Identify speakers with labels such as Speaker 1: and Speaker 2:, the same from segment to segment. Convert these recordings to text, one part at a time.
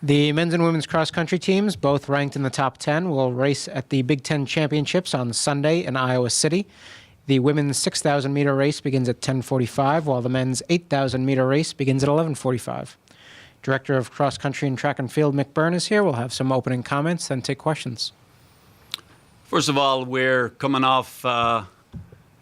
Speaker 1: The men's and women's cross-country teams, both ranked in the top 10, will race at the Big Ten Championships on Sunday in Iowa City. The women's 6,000-meter race begins at 10:45, while the men's 8,000-meter race begins at 11:45. Director of Cross-Country and Track and Field, Mick Byrne, is here. We'll have some opening comments, then take questions.
Speaker 2: First of all, we're coming off the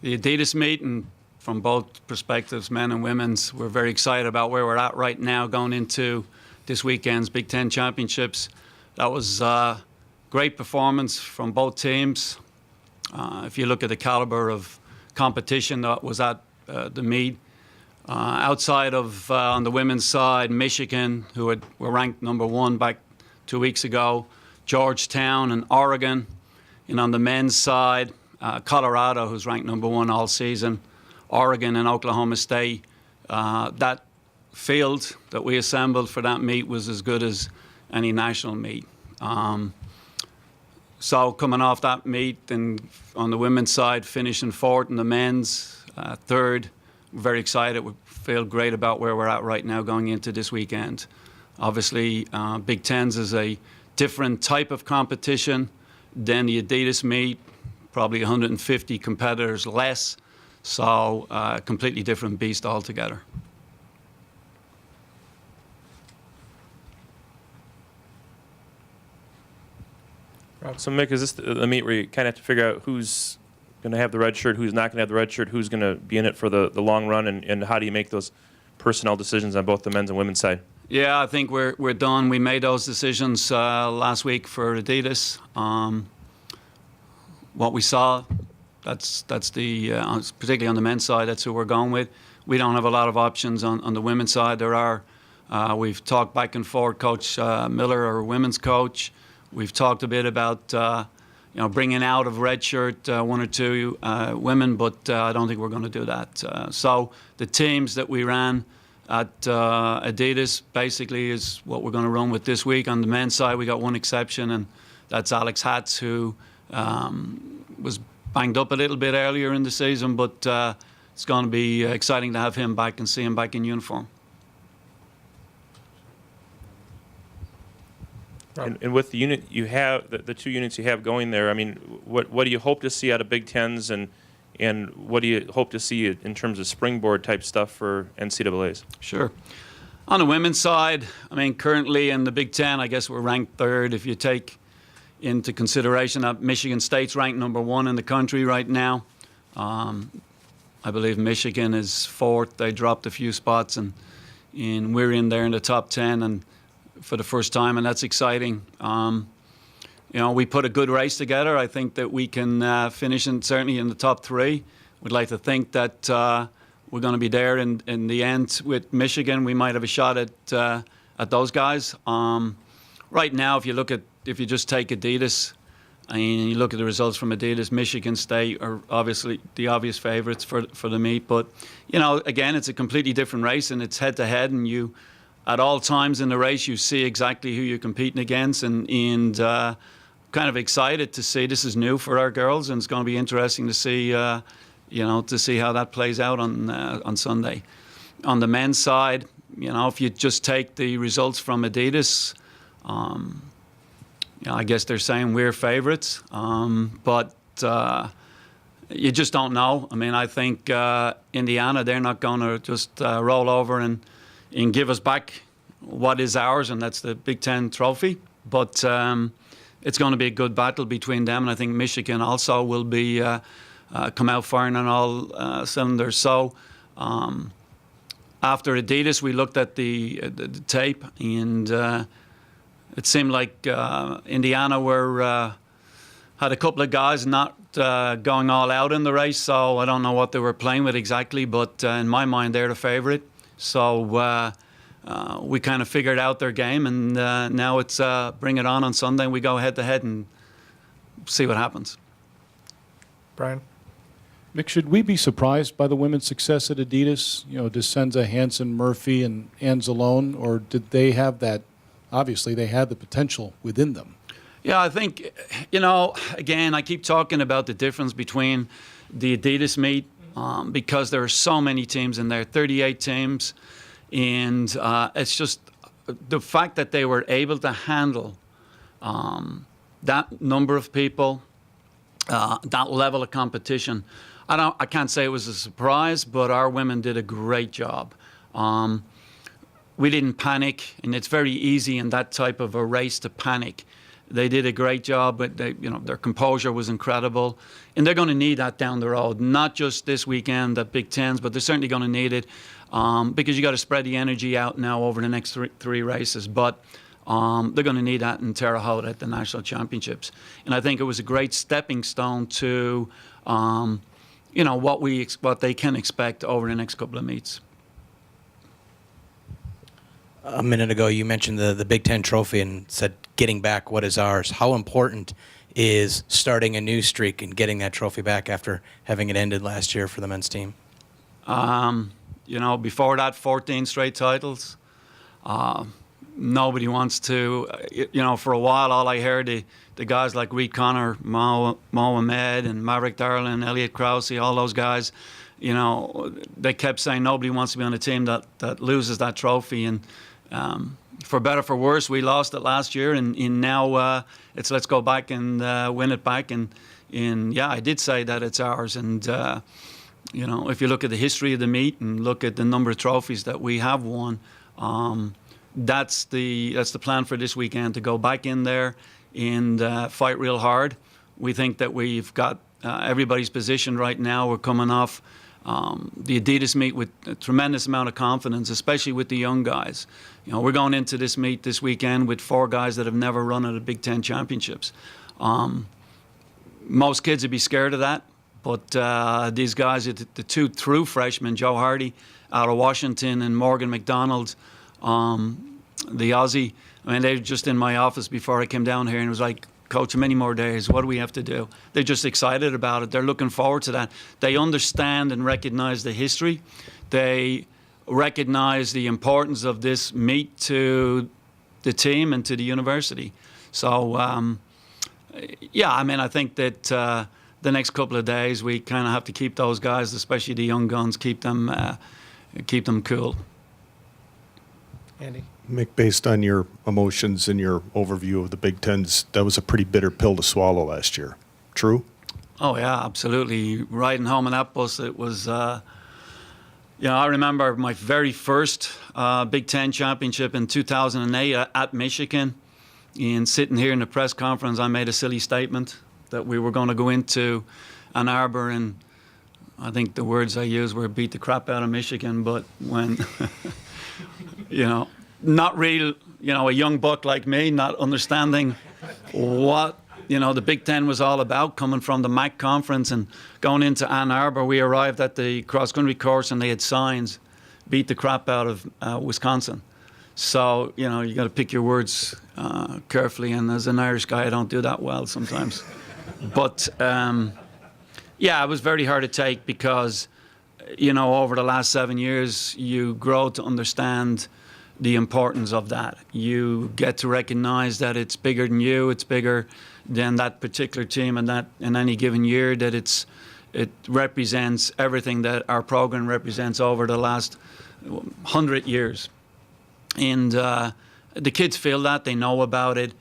Speaker 2: Adidas meet, and from both perspectives, men and women's, we're very excited about where we're at right now going into this weekend's Big Ten Championships. That was a great performance from both teams. If you look at the caliber of competition that was at the meet, outside of on the women's side, Michigan, who were ranked #1 back 2 weeks ago, Georgetown and Oregon, and on the men's side, Colorado, who's ranked #1 all season, Oregon and Oklahoma State. That field that we assembled for that meet was as good as any national meet. So coming off that meet, and on the women's side, finishing fourth, and the men's third, we're very excited. We feel great about where we're at right now going into this weekend. Obviously, Big Tens is a different type of competition than the Adidas meet, probably 150 competitors less, so completely different beast altogether.
Speaker 3: So, Mick, is this the meet where you kind of have to figure out who's going to have the red shirt, who's not going to have the red shirt, who's going to be in it for the long run, and how do you make those personnel decisions on both the men's and women's side?
Speaker 2: Yeah, I think we're done. We made those decisions last week for Adidas. What we saw, that's the particularly on the men's side, that's who we're going with. We don't have a lot of options on the women's side. There are. We've talked back and forth. Coach Miller, our women's coach. We've talked a bit about bringing out of redshirt one or two women, but I don't think we're going to do that. So the teams that we ran at Adidas basically is what we're going to run with this week. On the men's side, we got one exception, and that's Alex Hatz, who was banged up a little bit earlier in the season, but it's going to be exciting to have him back and see him back in uniform.
Speaker 3: And with the unit you have, the two units you have going there, I mean, what do you hope to see out of Big Tens, and what do you hope to see in terms of springboard type stuff for NCAAs?
Speaker 2: Sure. On the women's side, I mean, currently in the Big Ten, I guess we're ranked third. If you take into consideration that Michigan State's ranked #1 in the country right now, I believe Michigan is fourth. They dropped a few spots, and we're in there in the top 10, and for the first time, and that's exciting. We put a good race together. I think that we can finish certainly in the top 3. We'd like to think that we're going to be there in the end with Michigan. We might have a shot at those guys. Right now, if you just take Adidas and you look at the results from Adidas, Michigan State are obviously the obvious favorites for the meet. But again, it's a completely different race, and it's head-to-head, and at all times in the race, you see exactly who you're competing against, and kind of excited to see. This is new for our girls, and it's going to be interesting to see, to see how that plays out on Sunday. On the men's side, if you just take the results from Adidas, I guess they're saying we're favorites, but you just don't know. I mean, I think Indiana, they're not going to just roll over and give us back what is ours, and that's the Big Ten trophy. But it's going to be a good battle between them, and I think Michigan also will be come out firing on all cylinders. So after Adidas, we looked at the tape, and it seemed like Indiana had a couple of guys not going all out in the race, so I don't know what they were playing with exactly, but in my mind, they're the favorite. So we kind of figured out their game, and now it's bring it on Sunday, and we go head-to-head and see what happens.
Speaker 1: Brian?
Speaker 4: Mick, should we be surprised by the women's success at Adidas? Descenza, Hansen, Murphy, and Anzalone, or did they have that? Obviously, they had the potential within them.
Speaker 2: Yeah, I think, again, I keep talking about the difference between the Adidas meet, because there are so many teams in there, 38 teams, and it's just the fact that they were able to handle that number of people, that level of competition, I can't say it was a surprise, but our women did a great job. We didn't panic, and it's very easy in that type of a race to panic. They did a great job, but their composure was incredible, and they're going to need that down the road. Not just this weekend at Big Tens, but they're certainly going to need it because you got to spread the energy out now over the next three races. But they're going to need that in Terre Haute at the national championships, and I think it was a great stepping stone to what they can expect over the next couple of meets.
Speaker 5: A minute ago, you mentioned the Big Ten trophy and said getting back what is ours. How important is starting a new streak and getting that trophy back after having it ended last year for the men's team?
Speaker 2: Before that, 14 straight titles. Nobody wants to, for a while, all I heard, the guys like Reed Connor, Mo Ahmed, and Maverick Darlin, Elliot Krause, all those guys, they kept saying nobody wants to be on a team that loses that trophy. And for better for worse, we lost it last year, and now it's let's go back and win it back. And I did say that it's ours. And if you look at the history of the meet and look at the number of trophies that we have won, that's the plan for this weekend, to go back in there and fight real hard. We think that we've got everybody's positioned right now. We're coming off the Adidas meet with a tremendous amount of confidence, especially with the young guys. We're going into this meet this weekend with 4 guys that have never run at the Big Ten championships. Most kids would be scared of that, but these guys, the 2 true freshmen, Joe Hardy out of Washington and Morgan McDonald, the Aussie, they were just in my office before I came down here, and it was like, Coach, how many more days? What do we have to do? They're just excited about it. They're looking forward to that. They understand and recognize the history. They recognize the importance of this meet to the team and to the university. So, I think that the next couple of days we kind of have to keep those guys, especially the young guns, keep them cool.
Speaker 1: Andy?
Speaker 6: Mick, based on your emotions and your overview of the Big Tens, that was a pretty bitter pill to swallow last year. True?
Speaker 2: Oh, yeah, absolutely. Riding home in that bus, it was, I remember my very first Big Ten championship in 2008 at Michigan. And sitting here in the press conference, I made a silly statement that we were going to go into Ann Arbor, and I think the words I used were beat the crap out of Michigan. But when, not real, a young buck like me, not understanding what, the Big Ten was all about, coming from the MAC conference and going into Ann Arbor. We arrived at the cross-country course and they had signs, beat the crap out of Wisconsin. So, you got to pick your words carefully. And as an Irish guy, I don't do that well sometimes. But, it was very hard to take because, over the last 7 years, you grow to understand the importance of that. You get to recognize that it's bigger than you, it's bigger than that particular team, and that in any given year that it represents everything that our program represents over the last 100 years. And the kids feel that, they know about it.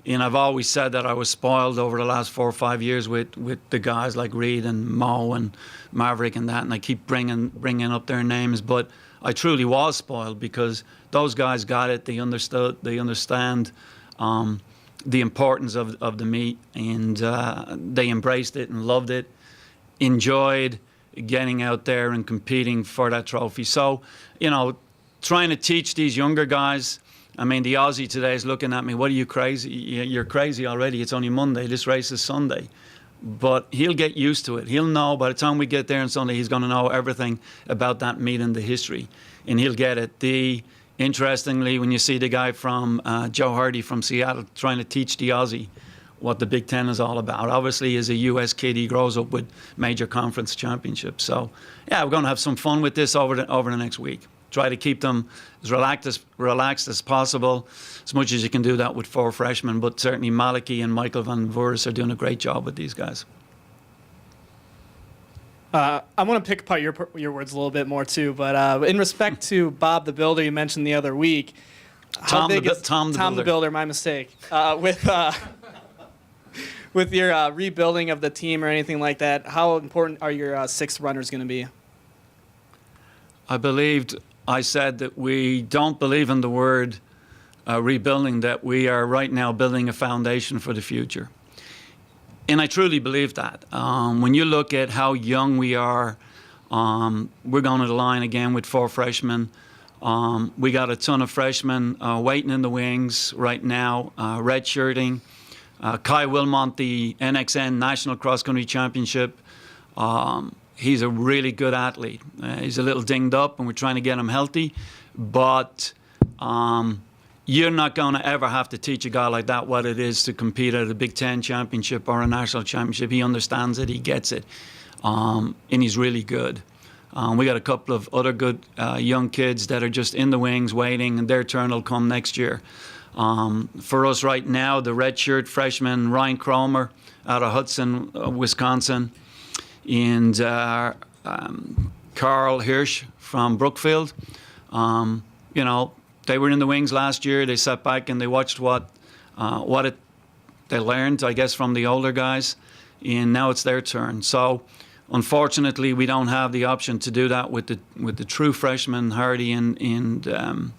Speaker 2: And I've always said that I was spoiled over the last 4 or 5 years with the guys like Reed and Mo and Maverick and that, and I keep bringing up their names, but I truly was spoiled because those guys got it. They understood. They understand the importance of the meet, and they embraced it and loved it, enjoyed getting out there and competing for that trophy. So, trying to teach these younger guys. The Aussie today is looking at me, what are you crazy? You're crazy already. It's only Monday. This race is Sunday. But he'll get used to it. He'll know by the time we get there on Sunday, he's going to know everything about that meet and the history. And he'll get it. Interestingly, when you see the guy from Joe Hardy from Seattle trying to teach the Aussie what the Big Ten is all about. Obviously, as a U.S. kid, he grows up with major conference championships. So, we're going to have some fun with this over the next week. Try to keep them as relaxed as possible, as much as you can do that with 4 freshmen. But certainly Malachy and Michael Van Voorhis are doing a great job with these guys.
Speaker 7: I want to pick apart your words a little bit more too, but in respect to Bob the Builder, you mentioned the other week,
Speaker 2: Tom the
Speaker 7: Tom the
Speaker 2: Builder.
Speaker 7: Builder, my mistake. With your rebuilding of the team or anything like that, how important are your sixth runners going to be?
Speaker 2: I said that we don't believe in the word rebuilding, that we are right now building a foundation for the future. And I truly believe that. When you look at how young we are, we're going to the line again with 4 freshmen. We got a ton of freshmen waiting in the wings right now, redshirting. Kai Wilmot, the NXN National Cross Country Championship, he's a really good athlete. He's a little dinged up, and we're trying to get him healthy. But you're not going to ever have to teach a guy like that what it is to compete at a Big Ten championship or a national championship. He understands it. He gets it. And he's really good. We got a couple of other good young kids that are just in the wings waiting, and their turn will come next year. For us right now, the redshirt freshman Ryan Cromer out of Hudson, Wisconsin, and Carl Hirsch from Brookfield. You know, they were in the wings last year. They sat back and they watched they learned, I guess, from the older guys, and now it's their turn. So, unfortunately, we don't have the option to do that with the true freshmen, Hardy and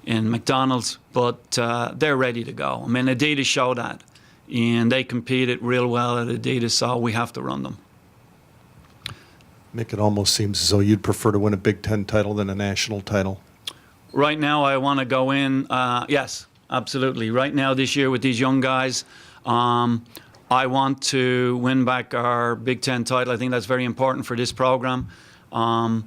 Speaker 2: McDonald's, but they're ready to go. I mean, Adidas showed that, and they competed real well at Adidas, so we have to run them.
Speaker 6: Mick, it almost seems as though you'd prefer to win a Big Ten title than a national title.
Speaker 2: Right now, I want to go in, yes, absolutely. Right now, this year with these young guys, I want to win back our Big Ten title. I think that's very important for this program. And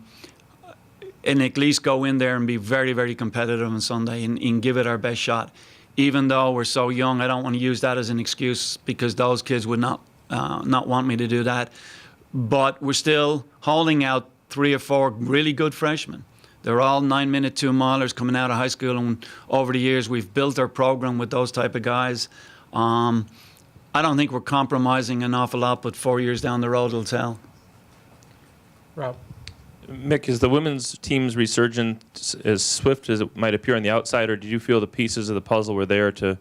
Speaker 2: at least go in there and be very, very competitive on Sunday and give it our best shot. Even though we're so young, I don't want to use that as an excuse, because those kids would not want me to do that. But we're still holding out 3 or 4 really good freshmen. They're all 9-minute 2-milers coming out of high school, and over the years we've built our program with those type of guys. I don't think we're compromising an awful lot, but 4 years down the road will tell.
Speaker 1: Rob.
Speaker 3: Mick, is the women's team's resurgence as swift as it might appear on the outside, or did you feel the pieces of the puzzle were there to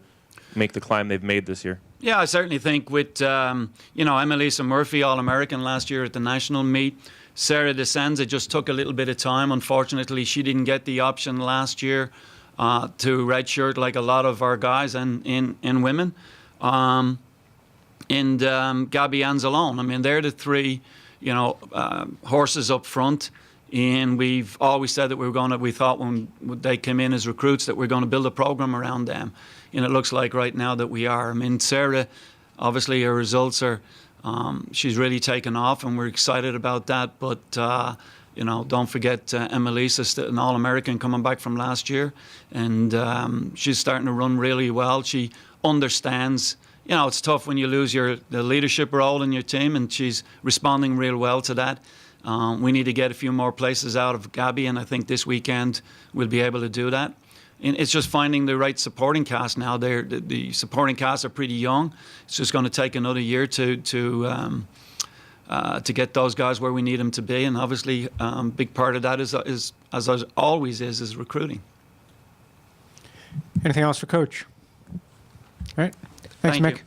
Speaker 3: make the climb they've made this year?
Speaker 2: Yeah, I certainly think with, Emelisa Murphy, All-American last year at the national meet. Sarah DeSenza just took a little bit of time. Unfortunately, she didn't get the option last year to redshirt like a lot of our guys and women. And Gabby Anzalone. I mean, they're the 3, horses up front. And we've always said that we thought when they came in as recruits that we're going to build a program around them. And it looks like right now that we are. I mean, Sarah, obviously her results are, she's really taken off, and we're excited about that. But, don't forget Emelisa, still an All-American coming back from last year. And she's starting to run really well. She understands. It's tough when you lose the leadership role in your team, and she's responding real well to that. We need to get a few more places out of Gabby, and I think this weekend we'll be able to do that. And it's just finding the right supporting cast now. The supporting casts are pretty young. It's just going to take another year to get those guys where we need them to be. And obviously, big part of that is as always is recruiting.
Speaker 1: Anything else for Coach? All right. Thanks,
Speaker 2: Thank
Speaker 1: Mick.
Speaker 2: you.